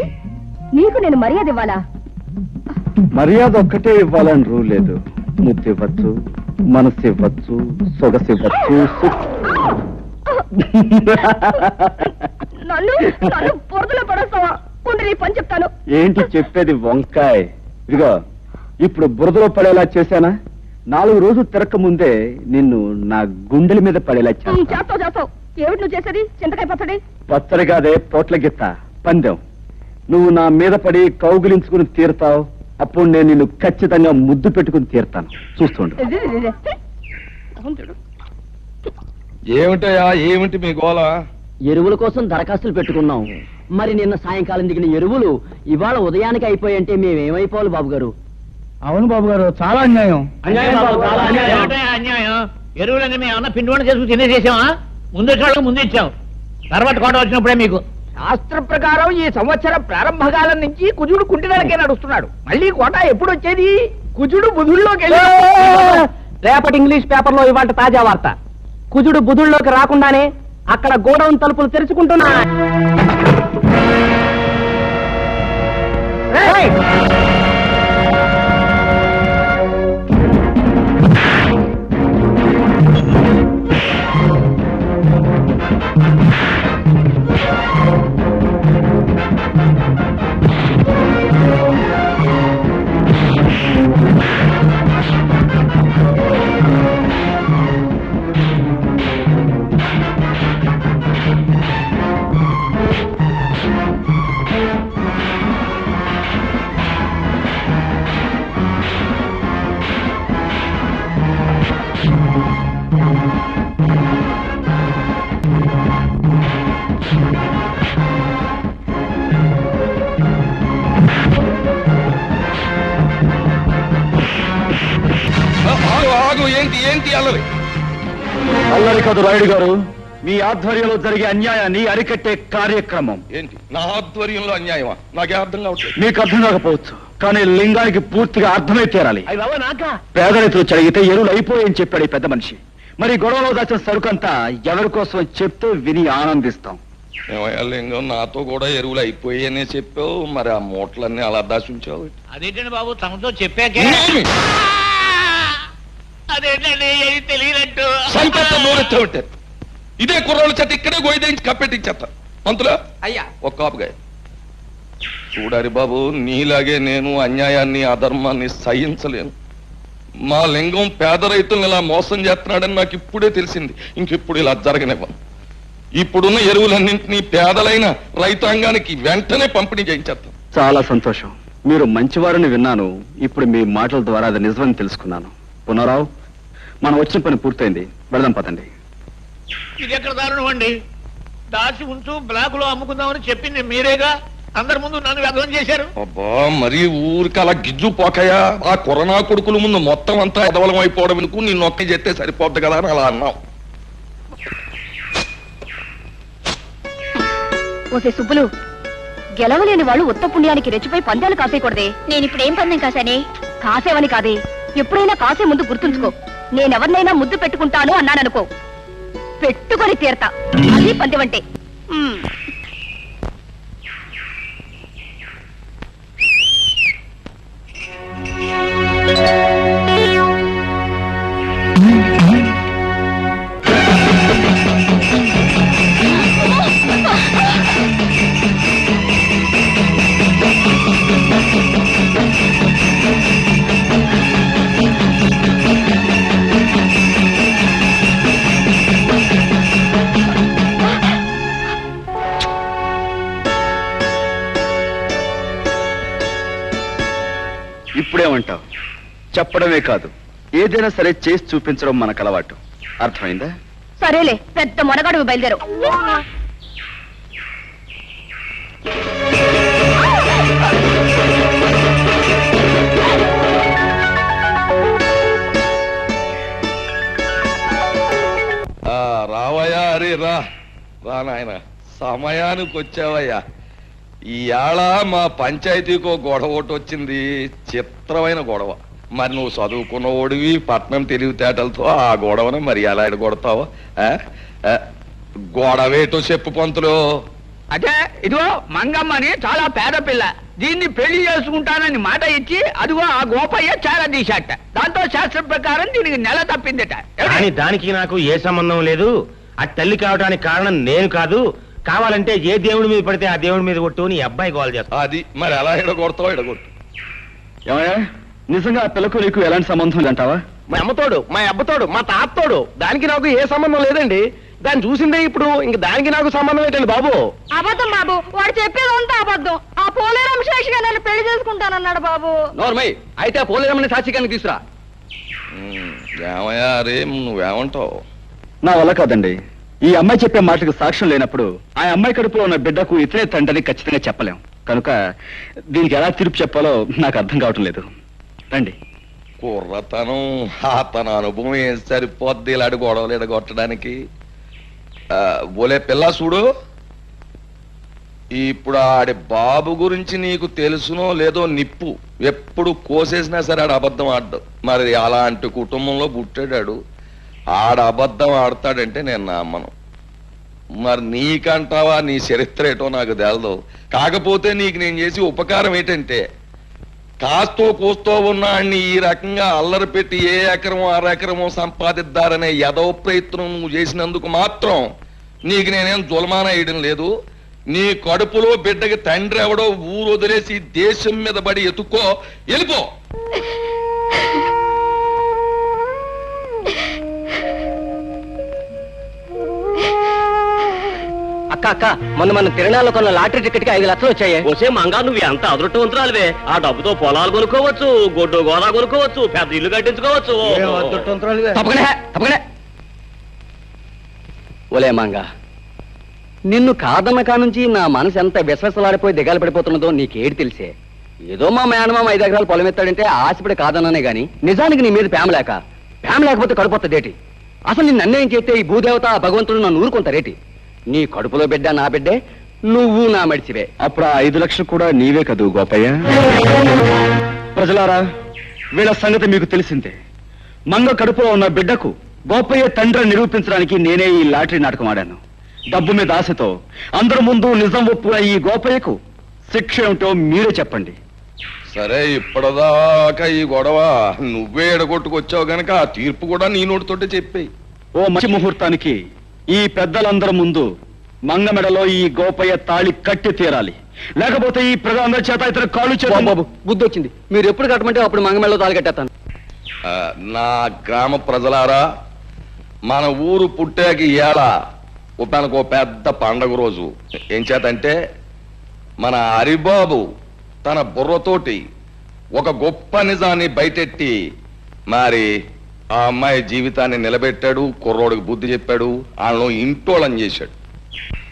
నీకు నేను మర్యాద ఇవ్వాలా? మర్యాద ఒక్కటే ఇవ్వాలని రూల్ లేదు. ముద్దు ఇవ్వచ్చు, మనసు ఇవ్వచ్చు, సొగసు ఇవ్వచ్చు. నన్ను పొరదలో పడేస్తావా? నీ పని చెప్తాను. ఏంటి చెప్పేది వంకాయ్? ఇదిగో, ఇప్పుడు బురదలో పడేలా చేశానా? 4 రోజులు తిరక్క ముందే నిన్ను నా గుండెల మీద పడేలా చేస్తావు. ఏమిటి నువ్వు చేసేది? చింతకాయ పచ్చడి? పచ్చడి కాదే, పోట్ల గిత్త పందెం. నువ్వు నా మీద పడి కౌగిలించుకుని తీరుతావు. అప్పుడు నేను నిన్ను ఖచ్చితంగా ముద్దు పెట్టుకుని తీరుతాను. చూస్తుండు. ఏమిటయా, ఏమిటి మీ గోళ? ఎరువుల కోసం దరఖాస్తులు పెట్టుకున్నాం. మరి నిన్న సాయంకాలం దిగిన ఎరువులు ఇవాళ ఉదయానికి అయిపోయంటే మేమేమైపోవాలి బాబు గారు? అవును బాబు గారు, చాలా అన్యాయం. అన్యాయం. ఎరువులన్నీ మేము ఏమన్నా పిండి వంట చేసుకుని తినేసేసామా? ముందు వచ్చేవాళ్ళకి ముందు ఇచ్చాం, తర్వాత కోట వచ్చినప్పుడే మీకు. శాస్త్ర ప్రకారం ఈ సంవత్సరం ప్రారంభకాలం నుంచి కుజుడు కుంటినరకే నడుస్తున్నాడు. మళ్ళీ కోట ఎప్పుడు వచ్చేది? కుజుడు బుధుల్లోకి వెళ్ళి రేపటి ఇంగ్లీష్ పేపర్లో ఇవాళ తాజా వార్త. కుజుడు బుధుల్లోకి రాకుండానే అక్కడ గోడౌన్ తలుపులు తెరుచుకుంటున్నా. అల్లరి కాదు రాయుడు గారు, మీ ఆధ్వర్యంలో జరిగే అన్యాయాన్ని అరికట్టే కార్యక్రమం. ఏంటి నా ఆధ్వర్యంలో అన్యాయమా? నాకే అర్థం కావట్లేదు. మీకు అర్థం కాకపోవచ్చు, కానీ లింగానికి పూర్తిగా అర్థమై తీరాలి. పేద రైతులు చదివితే ఎరువులు అయిపోయని చెప్పాడు ఈ పెద్ద మనిషి. మరి గొడవలో దాచిన సరుకంతా ఎవరి కోసం చెప్తూ విని ఆనందిస్తాం. ఏమయ్యా లింగం, నాతో కూడా ఎరువులు అయిపోయాయనే చెప్పావు, మరి ఆ మూటలన్నీ అలా దాచుంచావు. అదేంటండి బాబు, తమతో చెప్పాకే. అదేంటండి తెలియనట్టు ఉంటారు. ఇదే కుర్రోళ్ళ చేత ఇక్కడే గోయిదేంచి కప్పెట్టించేస్తా. పంతులా అయ్యా, ఒక్క ఆపుగా చూడారి బాబు, నీలాగే నేను అన్యాయాన్ని అధర్మాన్ని సహించలేను. మా లింగం పేద రైతులను ఇలా మోసం చేస్తున్నాడని నాకు ఇప్పుడే తెలిసింది. ఇంకెప్పుడు ఇలా జరగనివ్వను. ఇప్పుడున్న ఎరువులన్నింటినీ పేదలైన రైతాంగానికి వెంటనే పంపిణీ చేయించేస్తాం. చాలా సంతోషం. మీరు మంచివారని విన్నాను. ఇప్పుడు మీ మాటల ద్వారా అది నిజమని తెలుసుకున్నాను. పునరావు, మనం వచ్చిన పని పూర్తయింది, వెళదాం పదండి. ఇది ఎక్కడ దారుణం అండి? దాచి ఉంచు బ్లాక్ లో అమ్ముకుందామని చెప్పింది మీరేగా. అందరి ముందు నన్ను వ్యర్థం చేశారు. అబ్బా, మరి ఊరికి అలా గిజ్జు పోకయా? ఆ కరోనా కొడుకుల ముందు మొత్తం అంతా ఎదవలం అయిపోవడం ఎందుకు? నీ నొక్క చెప్తే సరిపోద్ది కదా అని అలా అన్నాం. ఓసే సుబ్బులు, గెలవలేని వాళ్ళు ఉత్త పుణ్యానికి రెచ్చిపోయి పందాలు కాసేయకూడదే. నేను ఇప్పుడు ఏం పందెం కాసానే? కాసేవని కాదే, ఎప్పుడైనా కాసే ముందు గుర్తుంచుకో. నేనెవరినైనా ముద్దు పెట్టుకుంటాను అన్నాననుకో, పెట్టుకొని తీరతా. అది పందెమంటే. ఇప్పుడేమంటావు? చెప్పడమే కాదు, ఏదైనా సరే చేసి చూపించడం మనకు అలవాటు. అర్థమైందా? సరేలే, పెద్ద మొనగాడు బయలుదేరు. నాయన సమయానికి వచ్చావయ్యా. ఈవేళ మా పంచాయతీకో గొడవ ఒకటి వచ్చింది, చిత్రమైన గొడవ. మరి నువ్వు చదువుకున్న ఓడివి, పట్నం తెలివితేటలతో ఆ గొడవను మరి ఎలా ఎడగొడతావు? గొడవేటో చెప్పు పంతులు. అదే ఇదిగో మంగమ్మని చాలా పేద పిల్ల, దీన్ని పెళ్లి చేసుకుంటానని మాట ఇచ్చి అదిగో ఆ గోపయ్య చాలా తీశాట. దాంతో శాస్త్రం ప్రకారం దీనికి నెల తప్పిందట. కానీ దానికి నాకు ఏ సంబంధం లేదు. ఆ తల్లి కావడానికి కారణం నేను కాదు. కావాలంటే ఏ దేవుడి మీద పడితే ఆ దేవుడి మీద కొట్టు నీ అబ్బాయి గోల్ చేస్తా. అది మరి ఎలా ఎడగొడతావు? ఎడగొట్టు. ఏమయ్యా, నిజంగా ఆ పిల్లకు నీకు ఎలాంటి సంబంధం లేదంటావా? మా అమ్మతోడు, మా అబ్బతోడు, మా తాతతోడు. దానికి నాకు ఏ సంబంధం లేదండి. దాన్ని చూసిందే ఇప్పుడు. ఇంక దానికి నాకు సంబంధం ఏంటండి బాబు? అబద్ధం బాబు, వాడు చెప్పేదంతా అబద్ధం. ఆ పోలేరమ్మ శేషిగా నన్ను పెళ్లి చేసుకుంటానన్నాడు బాబు. నోర్మై, అయితే పోలేరమ్మని సాక్షిగానికి తీసురా. ఏమయ్యా రే, నువ్వేమంటావు? నా వల్ల కాదండి. ఈ అమ్మాయి చెప్పే మాటకు సాక్ష్యం లేనప్పుడు ఆ అమ్మాయి కడుపులో ఉన్న బిడ్డకు ఇతరే తండ్రిని ఖచ్చితంగా చెప్పలేం. కనుక దీనికి ఎలా తీర్పు చెప్పాలో నాకు అర్థం కావటం లేదు. రండి. కుర్రతనం, తన అనుభవం ఏం సరిపోద్ది ఇలాంటి గొడవలు ఎడగొట్టడానికి? ఓలే పిల్ల చూడు, ఇప్పుడు ఆడి బాబు గురించి నీకు తెలుసునో లేదో, నిప్పు ఎప్పుడు కోసేసినా సరే ఆడ అబద్ధం ఆడ్డు. మరి అలాంటి కుటుంబంలో పుట్టాడాడు, ఆడ అబద్ధం ఆడతాడంటే నేను నమ్మను. మరి నీకంటావా? నీ చరిత్ర ఏటో నాకు తెలదు. కాకపోతే నీకు నేను చేసి ఉపకారం ఏంటంటే, కాస్తో కూస్తో ఉన్నాన్ని ఈ రకంగా అల్లరి పెట్టి ఏ ఎకరమో అరెకరమో సంపాదిద్దారనే యదవ ప్రయత్నం నువ్వు చేసినందుకు మాత్రం నీకు నేనేం జులమాన వేయడం లేదు. నీ కడుపులో బిడ్డకి తండ్రి ఎవడో ఊరు వదిలేసి దేశం మీద పడి ఎత్తుక్కో, వెళ్ళిపో. అక్క అక్క, మన తిరణాల్లో కొన్న లాటరీ టికెట్ కి 5 లక్షలు వచ్చాయి. వచ్చే మంగా నువ్వు ఎంత అదృష్టవంతురాలువే. ఆ డబ్బుతో పొలాలు కొనుక్కోవచ్చు, గొడ్డు గోదా కొనుక్కోవచ్చు, పెద్ద ఇల్లు కట్టించుకోవచ్చు. ఒలే మంగా, నిన్ను కాదన్న కానుంచి నా మనసు ఎంత విశ్వాసలాడిపోయి దిగాలు పడిపోతున్నదో నీకేడు తెలిసే. ఏదో మా మేనమామ 5 ఎకరాలు పొలం ఎత్తాడంటే ఆశపడి కాదన్నానే గాని నిజానికి నీ మీద ప్రేమ లేకపోతే కడుపొత్తదేటి? అసలు నిన్ను అన్యాయం చేస్తే ఈ భూదేవత భగవంతుడు నన్ను ఊరుకుంటారేటి? నీ కడుపులో బిడ్డ నా బిడ్డే, నువ్వు నా మడిచివే. అప్పుడు ఆ 5 లక్షలు కూడా నీవే కదూ గోపయ్య? ప్రజలారా, వీళ్ళ సంగతి మీకు తెలిసిందే. మంగ కడుపులో ఉన్న బిడ్డకు గోపయ్య తండ్రిని నిరూపించడానికి నేనే ఈ లాటరీ నాటకం ఆడాను. డబ్బు మీద ఆశతో అందరి ముందు నిజం ఒప్పుకున్న ఈ గోపయ్యకు శిక్ష ఏమిటో మీరే చెప్పండి. సరే, ఇప్పటిదాకా ఈ గొడవ నువ్వే ఎడగొట్టుకొచ్చావు గనక ఆ తీర్పు కూడా నీ నోటితోటే చెప్పేయి. ఓ మంచి ముహూర్తానికి ఈ పెద్దలందరి ముందు మంగ మెడలో ఈ గోపయ్య తాళి కట్టి తీరాలి. లేకపోతే ఈ ప్రజలందరి చేత ఇతర కాళ్ళు బాబు, బుద్ధి వచ్చింది. మీరు ఎప్పుడు కట్టమంటే అప్పుడు మంగ మెడలో తాళి కట్టేస్తాను. నా గ్రామ ప్రజలారా, మన ఊరు పుట్టాక ఇవాళ మనకు పెద్ద పండగ రోజు. ఏం చేతంటే, మన హరిబాబు తన బుర్రతోటి ఒక గొప్ప నిజాన్ని బయటెట్టి మరి ఆ అమ్మాయి జీవితాన్ని నిలబెట్టాడు, కుర్రోడికి బుద్ధి చెప్పాడు, వాళ్ళను ఇంటోళం చేశాడు.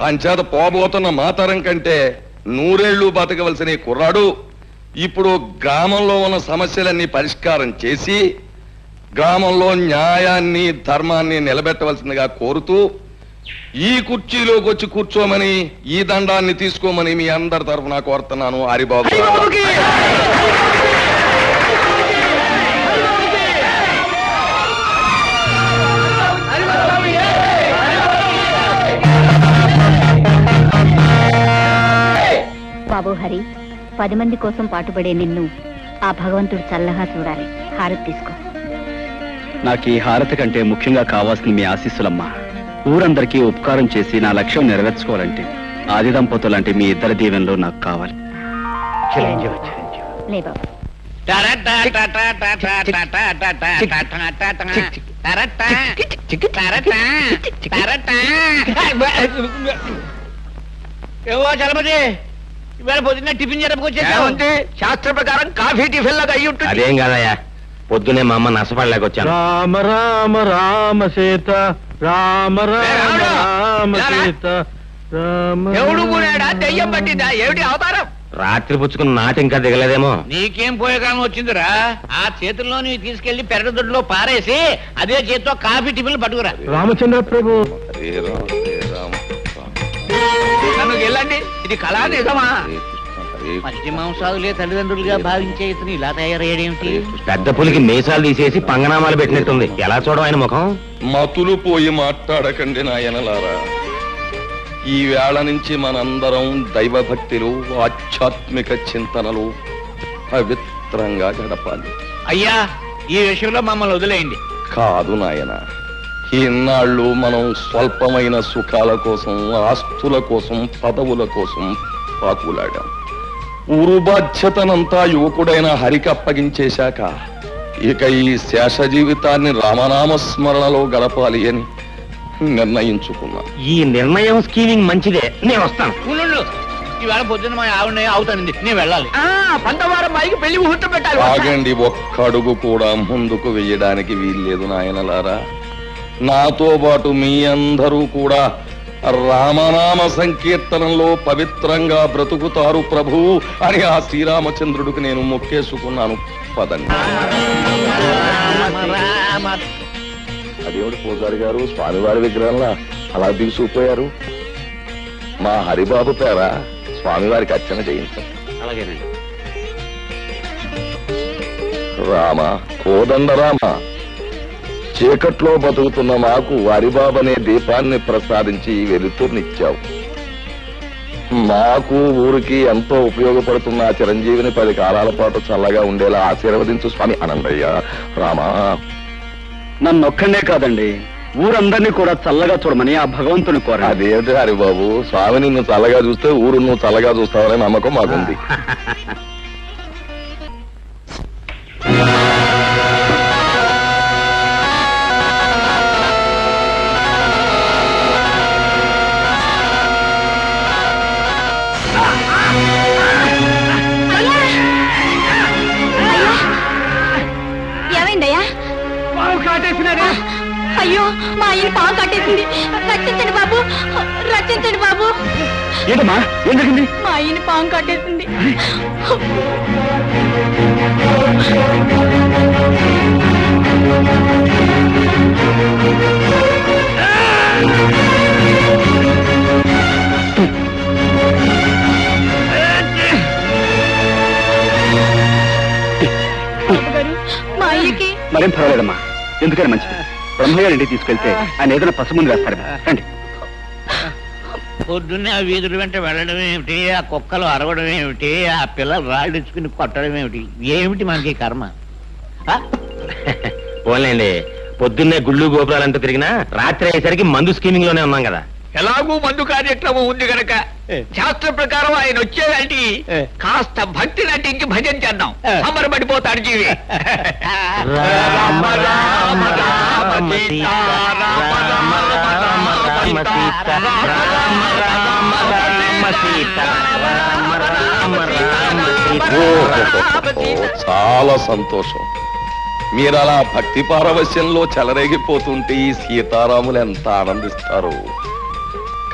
అంచేత పోబోతున్న మాతరం కంటే 100 ఏళ్ళు బతకవలసిన ఈ కుర్రాడు ఇప్పుడు గ్రామంలో ఉన్న సమస్యలన్నీ పరిష్కారం చేసి గ్రామంలో న్యాయాన్ని ధర్మాన్ని నిలబెట్టవలసిందిగా కోరుతూ ఈ కుర్చీలోకి వచ్చి కూర్చోమని, ఈ దండాన్ని తీసుకోమని మీ అందరి తరఫున కోరుతున్నాను. హరిబాబు బాబు హరి, 10 మంది కోసం పాటుపడే నిన్ను ఆ భగవంతుడు చల్లగా చూడాలి. హారతి తీసుకో. నాకు ఈ హారతి కంటే ముఖ్యంగా కావాల్సిన మీ ఆశీస్సులమ్మా. ఊరందరికీ ఉపకారం చేసి నా లక్ష్యం నెరవేర్చుకోవాలంటే ఆది దంపతులంటే మీ ఇద్దరి దీవెనలు నాకు కావాలి. లే బాబు. ఏవో చలపతి, ఇవాళ పొద్దున్న టిఫిన్ చేయడానికి శాస్త్ర ప్రకారం కాఫీ టిఫిన్ లాగా అయ్యి ఉంటుంది. అదేం కాదయ్యా, పొద్దునే మా అమ్మ నష్టపడలేకొచ్చాను. రామ రామ రామ సీత, రామ రామ రామ సీత, ఎవడు కూడాడా? దెయ్యం పట్టిందా? ఏమిటి అవతారం? రాత్రి పుచ్చుకున్న నాటి ఇంకా దిగలేదేమో. నీకేం పోయేకాలం వచ్చిందిరా? ఆ చేతుల్లో నీ తీసుకెళ్లి పెరగదొడ్లో పారేసి అదే చేతితో కాఫీ టిఫిన్లు పట్టుకురా. రామచంద్ర ప్రభు. హరే రామ, హరే రామ, రామ నన్ను వెళ్ళండి, ఇది కళా నిజమా? మధ్య మాంసాదులే తల్లిదండ్రులుగా భావించే ఇతను ఇలా తయారయ్యాడేమిటి? పెద్ద పులికి మీసాలు తీసేసి పంగనామాలు పెట్టినట్టుంది. ఎలా చూడం ఆయన ముఖం? మతులు పోయి మాట్లాడకండి నాయనలారా. ఈ వేళ నుంచి మనందరం దైవభక్తిలో ఆధ్యాత్మిక చింతనలు పవిత్రంగా గడపాలి. అయ్యా, ఈ విషయంలో మమ్మల్ని వదిలేయండి. కాదు నాయన, ఇన్నాళ్ళు మనం స్వల్పమైన సుఖాల కోసం, ఆస్తుల కోసం, పదవుల కోసం పాకులాడాం. ఊరు బాధ్యతనంతా యువకుడైన హరికి అప్పగించేశాక ఇక ఈ శేష జీవితాన్ని రామనామస్మరణలో గడపాలి అని నిర్ణయించుకున్నా. ఈ నిర్ణయం స్కీమింగ్ మంచిదే, నేను వస్తాను. ఉండు, ఈవేళ పొద్దున్న మా ఆవిడ అవుతానండి, నేను వెళ్ళాలి. 12వ అమ్మాయికి పెళ్లి ముహూర్తం పెట్టాలి. ఆగండి, ఒక్క అడుగు కూడా ముందుకు వెయ్యడానికి వీల్లేదు నాయనలారా. నాతో పాటు మీ అందరూ కూడా రామనామ సంకీర్తనంలో పవిత్రంగా బ్రతుకుతారు ప్రభు అని ఆ శ్రీరామచంద్రుడికి నేను మొక్కేసుకున్నాను. పదండి. అదేమిటి పూజారి గారు, స్వామివారి విగ్రహంలా అలా దిగుసుకుపోయారు? మా హరిబాబు పేర స్వామివారికి అర్చన చేయించారు. అలాగేనండి. రామ, కోదండ రామ, చీకట్లో బతుకుతున్న మాకు హరిబాబనే దీపాన్ని ప్రసాదించి వెలుతురునిచ్చావు. మాకు ఊరికి ఎంతో ఉపయోగపడుతున్న ఆ చిరంజీవిని 10 కాలాల పాటు చల్లగా ఉండేలా ఆశీర్వదించు స్వామి. అనందయ్య, రామా. నన్నొక్కడే కాదండి, ఊరందరినీ కూడా చల్లగా చూడమని ఆ భగవంతుని కోరా. అదేంటి హరిబాబు, స్వామి నిన్ను చల్లగా చూస్తే ఊరు నువ్వు చల్లగా చూస్తావనే నమ్మకం మాకుంది. ఏమైందయ్యా? అయ్యో, మా ఆయన పాము కట్టేసింది. రక్షించండి బాబు, రక్షించండి బాబు. ఏంటమ్మా, ఏం జరిగింది? మా ఆయన పాము కట్టేసింది. మా అయ్యకి మరేం పర్వాలేదమ్మా, ఎందుకని మంచిది. బ్రహ్మగారింటికి తీసుకెళ్తే ఆయన ఏదైనా పసుముందు వేస్తారు. రండి. పొద్దున్నే ఆ వీధుల వెంట వెళ్ళడం ఏమిటి, ఆ కుక్కలు అరవడం ఏమిటి, ఆ పిల్లలు రాళ్ళిచ్చుకుని కొట్టడం ఏమిటి, ఏమిటి మనకి కర్మ? పోలేండి, పొద్దున్నే గుళ్ళు గోపురాలంటూ తిరిగినా రాత్రి అయ్యేసరికి మందు స్కీమింగ్ లోనే ఉన్నాం కదా. ఎలాగూ మందు కార్యక్రమం ఉంది గనక శాస్త్ర ప్రకారం ఆయన వచ్చేదంటే కాస్త భక్తి నటించి భజన చేద్దాం. సంబరపడిపోతాడు జీవి. రామ రామ రామ సీతా, రామ రామ రామ సీతా, రామ రామ రామ సీతా, రామ రామ రామ సీతా. చాలా సంతోషం. మీరు అలా భక్తి పారవశ్యంలో చెలరేగిపోతుంటే ఈ సీతారాములు ఎంత ఆనందిస్తారు.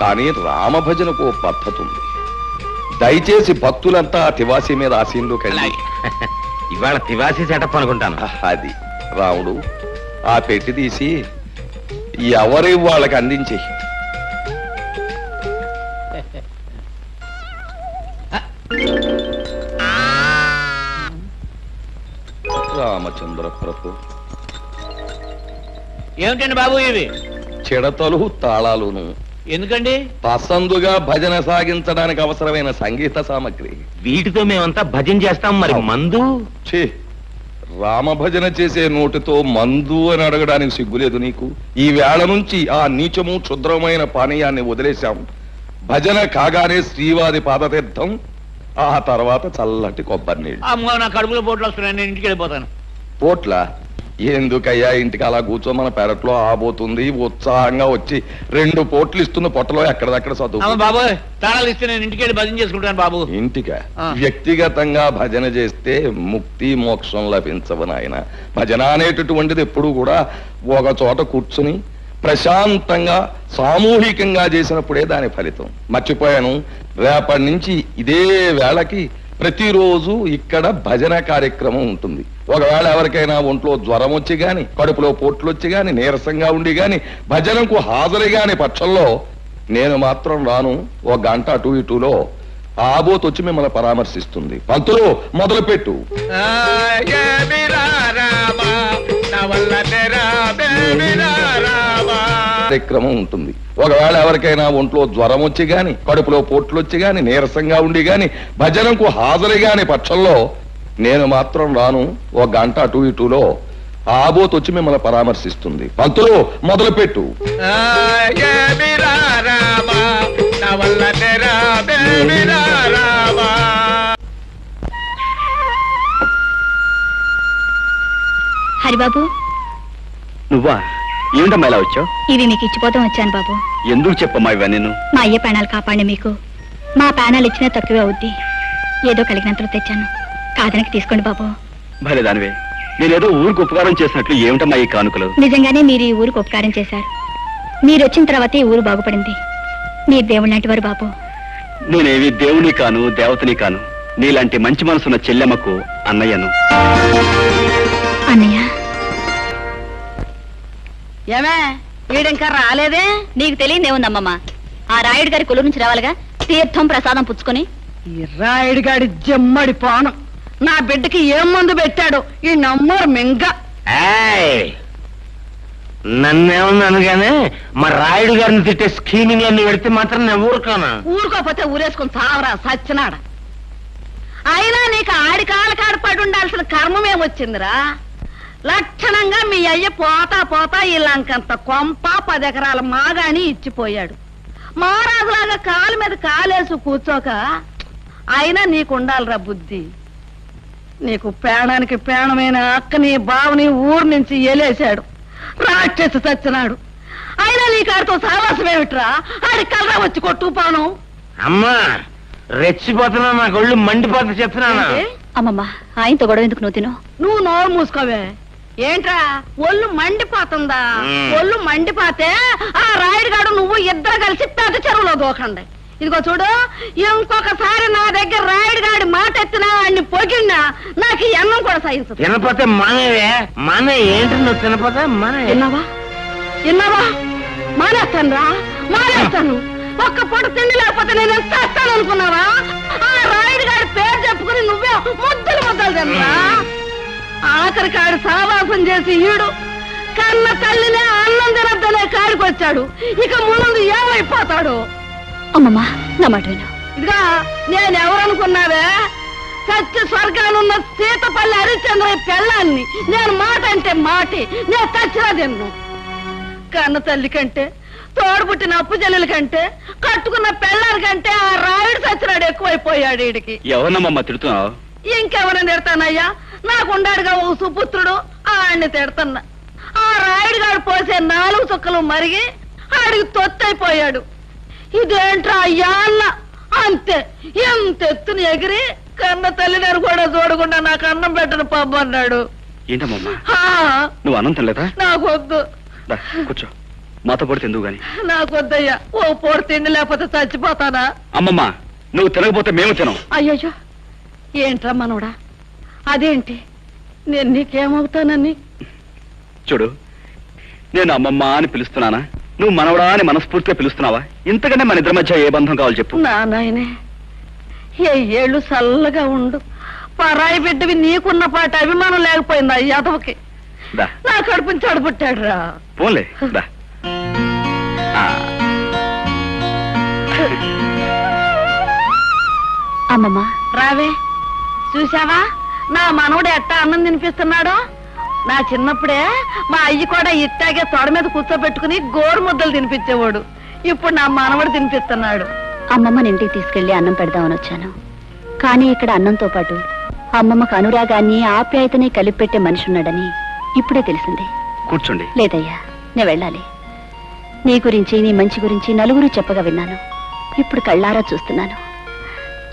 కానీ రామ భజనకు ఓ పద్ధతి ఉంది. దయచేసి భక్తులంతా ఆ తివాసి మీద ఆశీన్లు కలిగి ఇవాళ తివాసి సెటప్ అనుకుంటాను. అది రాముడు, ఆ పెట్టి తీసి ఎవరి వాళ్ళకి అందించి. రామచంద్ర ప్రభు, ఏమిటండి బాబు ఇవి? చిడతలు తాళాలును. ఎందుకండి? పసందుగా భజన సాగించడానికి అవసరమైన సంగీత సామగ్రి. వీటితో మేమంతా భజన చేస్తాం. మరి మందు? ఛీ, రామ భజన చేసే నోటితో మందు అని అడగడానికి సిగ్గులేదు నీకు? ఈ వేళ నుంచి ఆ నీచము క్షుద్రమైన పానీయాన్ని వదిలేశాం. భజన కాగానే శ్రీవారి పాదతీర్థం, ఆ తర్వాత చల్లటి కొబ్బరి నీళ్ళు. అమ్మో, నా కడుపులో పోట్లు వస్తున్నాయి, నేను ఇంటికి వెళ్ళిపోతాను. పోట్ల ఎందుకయ్యా, ఇంటికి అలా కూర్చో, మన పెరట్లో ఆబోతుంది. ఉత్సాహంగా వచ్చి 2 పోట్లు ఇస్తున్న పొట్టలో ఎక్కడదక్కడ చదువు. బాబు, తాళాలు ఇస్తే నేను ఇంటికి వెళ్ళి భజన చేసుకుంటాను బాబు. ఇంటికా? వ్యక్తిగతంగా భజన చేస్తే ముక్తి మోక్షం లభించవు నాయన. భజన అనేటటువంటిది ఎప్పుడు కూడా ఒక చోట కూర్చుని ప్రశాంతంగా సామూహికంగా చేసినప్పుడే దాని ఫలితం. మర్చిపోయాను, రేపటి నుంచి ఇదే వేళకి ప్రతిరోజు ఇక్కడ భజన కార్యక్రమం ఉంటుంది. ఒకవేళ ఎవరికైనా ఒంట్లో జ్వరం వచ్చి గాని, కడుపులో పోట్లు వచ్చి గాని, నీరసంగా ఉండి గాని, భజనకు హాజరు గాని పక్షంలో నేను మాత్రం రాను. ఒక గంట అటు ఇటులో ఆబోత్ వచ్చి మిమ్మల్ని పరామర్శిస్తుంది. పంతులు మొదలుపెట్టు. కార్యక్రమం ఉంటుంది. ఒకవేళ ఎవరికైనా ఒంట్లో జ్వరం వచ్చి గాని, కడుపులో పోట్లు వచ్చి గాని, నీరసంగా ఉండి గాని, భజనకు హాజరు గాని పక్షంలో నేను మాత్రం రాను. ఒక గంట అటు ఇటులో ఆబోత్ వచ్చి మిమ్మల్ని పరామర్శిస్తుంది. పంతులు మొదలుపెట్టు. హరిబాబు, నువ్వా? ఏమిటమ్మా ఇలా వచ్చావు? ఇవి మీకు ఇచ్చిపోతాం వచ్చాను బాబు. ఎందుకు చెప్పమ్మా ఇవన్నీ? నేను మా అయ్య ప్రాణాలు కాపాడి మీకు మా ప్రాణాలు ఇచ్చినా తక్కువే అవుద్ది. ఏదో కలిగినంతలో తెచ్చాను, కాదనకి తీసుకోండి బాబు. భలే దానివే. నేనేదో ఊరికి ఉపకారం చేసినట్లు ఏమిటమ్మా ఈ కానుకలు? నిజంగానే మీరు ఈ ఊరికి ఉపకారం చేశారు. మీరు వచ్చిన తర్వాత ఈ ఊరు బాగుపడింది. మీరు దేవుడు లాంటి వారు బాబు. నేనేవి దేవుని కాను, దేవతని కాను. నీలాంటి మంచి మనసున్న చెల్లెమ్మకు అన్నయ్యను. అన్నయ్య, ఏమే వీడింకా రాలేదే? నీకు తెలియదేముందమ్మమ్మ. ఆ రాయుడు గారి కొలు నుంచి రావాలిగా, తీర్థం ప్రసాదం పుచ్చుకొని. ఈ రాయుడు గాడి జమ్మడి పానం నా బిడ్డకి ఏం మందు పెట్టాడు ఈ నమ్మరు మింగ. నన్నేమన్నాను గానీ మా రాయుడు గారిని తిట్టే స్కీమింగ్ అన్ని పెడితే మాత్రం నేను ఊరుకోనా? ఊరుకోపోతే ఊరేసుకుని చావరా సచ్చినాడ. అయినా నీకు ఆడి కాళ్ళ కాడపడి ఉండాల్సిన కర్మమేమొచ్చిందిరా? లక్షణంగా మీ అయ్య పోతా పోతా ఇలాంకంత కొంప 10 ఎకరాల మాగాని ఇచ్చిపోయాడు. మహారాజులాగా కాలు మీద కాలేసి కూర్చోక అయినా నీకుండాలిరా బుద్ధి. నీకు ప్రాణానికి ప్రాణమైన అక్కని బావని ఊరు నుంచి ఏలేశాడు, రాక్షసి చచ్చినాడు. అయినా నీకు ఆడితో సావాసమేమిట్రా? ఆడి కలరా వచ్చి కొట్టుకుపోను. అమ్మా రెచ్చిపోతున్నా, నాకు ఒళ్ళు మండిపోతా చెప్తున్నానా? అమ్మమ్మ, ఆయనతో గొడవ ఎందుకు నువ్వు తిను? నువ్వు నోరు మూసుకోవే. ఏంట్రా ఒళ్ళు మండిపోతుందా? ఒళ్ళు మండిపోతే ఆ రాయుడు గాడు నువ్వు ఇద్దరు కలిసి పెద్ద చెరువులో దూకండి. ఇదిగో చూడు, ఇంకొకసారి నా దగ్గర రాయుడు గాడి మాట ఎత్తినా వాడిని పొగిడినా నాకు ఈ అన్నం కూడా సహించదు. తినపోతే మానేవే. మానే ఏంటి నువ్వు తినపోతే మానే. విన్నావా? మానేస్తాను రా, మానేస్తాను. ఒక్క పూట తిండి లేకపోతే నేను ఎంత చేస్తాను అనుకున్నావా? ఆ రాయుడు గారి పేరు చెప్పుకుని నువ్వే ముద్దలు తినరా? ఆఖరి కాడు సావాసం చేసి ఈడు కన్న తల్లినే అన్నం తినద్దనే కాడికి వచ్చాడు. ఇక ముందు ఏమైపోతాడు? అమ్మమ్మ, నా మాట విను. ఇదిగా నేనెవరనుకున్నావే? సత్య స్వర్గానున్న సీతపల్లి హరిశ్చంద్ర పెళ్ళాన్ని. నేను మాట అంటే మాటి, నేను చచ్చినా తిన్ను. కన్న తల్లి కంటే, తోడుబుట్టిన అప్పు చెల్లెల కంటే, కట్టుకున్న పెళ్ళాల కంటే ఆ రాయుడు సచ్చినాడు ఎక్కువైపోయాడు వీడికి. ఎవరమ్మా తిడుతున్నావు? ఇంకెవరిని తిడతానయ్యా? నాకుండాడుగా ఓ సుపుత్రుడు, ఆడిని తిడతన్నా. ఆ రాయుడు గారు పోసే 4 చుక్కలు మరిగి ఆడికి తొత్తైపోయాడు. ఇదేంట్రా అయ్యా అన్న అంతే. ఎంత ఎత్తుని ఎగిరి కన్న తల్లిదారు కూడా చూడకుండా నాకు అన్నం పెట్టను పబ్బన్నాడు. ఏంటమ్మా నువ్వు అన్నం తినలేదా? నాకొద్దు. కూర్చో, మాతో పొడి తిందువు గాని. నాకొద్దయ్యా, ఓ పూట తిండి లేకపోతే చచ్చిపోతానా? అమ్మమ్మ, నువ్వు తినకపోతే మేము తినం. అయ్యయ్యో, ఏంట్రా మనవడా? అదేంటి, నేను నీకేమవుతానని? చూడు, నేను అమ్మమ్మ అని పిలుస్తున్నానా? నువ్వు మనవడా అని మనస్ఫూర్తిగా పిలుస్తున్నావా? ఇంతకంటే మన ఇద్దరి మధ్య ఏ బంధం కావాలి చెప్పు. నా నాయనే, ఏ ఏళ్ళు చల్లగా ఉండు. పరాయి బిడ్డవి నీకున్న పాట అభిమానం లేకపోయిందా యాదవకి? నా కడుపుని చెడబుట్టాడు రా. పోన్లే దా. అమ్మమ్మ, రావే. చూసావా నా మనవడు ఎట్టా అన్నం తినిపిస్తున్నాడో? నా చిన్నప్పుడే మా అయ్యి కూడా ఇట్టాగే తొడ మీద కూర్చోబెట్టుకుని గోరు ముద్దలు తినిపించేవాడు. ఇప్పుడు నా మనవడు తినిపిస్తున్నాడు. అమ్మమ్మని ఇంటికి తీసుకెళ్లి అన్నం పెడదామని వచ్చాను. కానీ ఇక్కడ అన్నంతో పాటు అమ్మమ్మకు అనురాగాన్ని ఆప్యాయతని కలిపి పెట్టే మనిషి ఉన్నాడని ఇప్పుడే తెలిసింది. కూర్చోండి. లేదయ్యా, నేను వెళ్ళాలి. నీ గురించి, నీ మంచి గురించి నలుగురు చెప్పగా విన్నాను. ఇప్పుడు కళ్ళారా చూస్తున్నాను.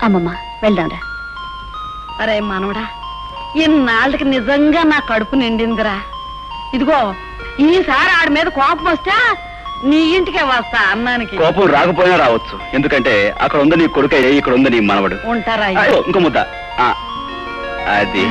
అమ్మమ్మ, వెళ్దాంరా. అరే మనవడా, ఇన్నాళ్ళకి నిజంగా నా కడుపు నిండిందిరా. ఇదిగో, ఈసారి ఆడి మీద కోపం వస్తే నీ ఇంటికే వస్తా అన్నానికి. కోపం రాకపోయినా రావచ్చు, ఎందుకంటే అక్కడ ఉంది నీ కొడుకే, ఇక్కడ ఉంది నీ మనవడు. ఉంటారా? ఇంకో ముద్ద అది.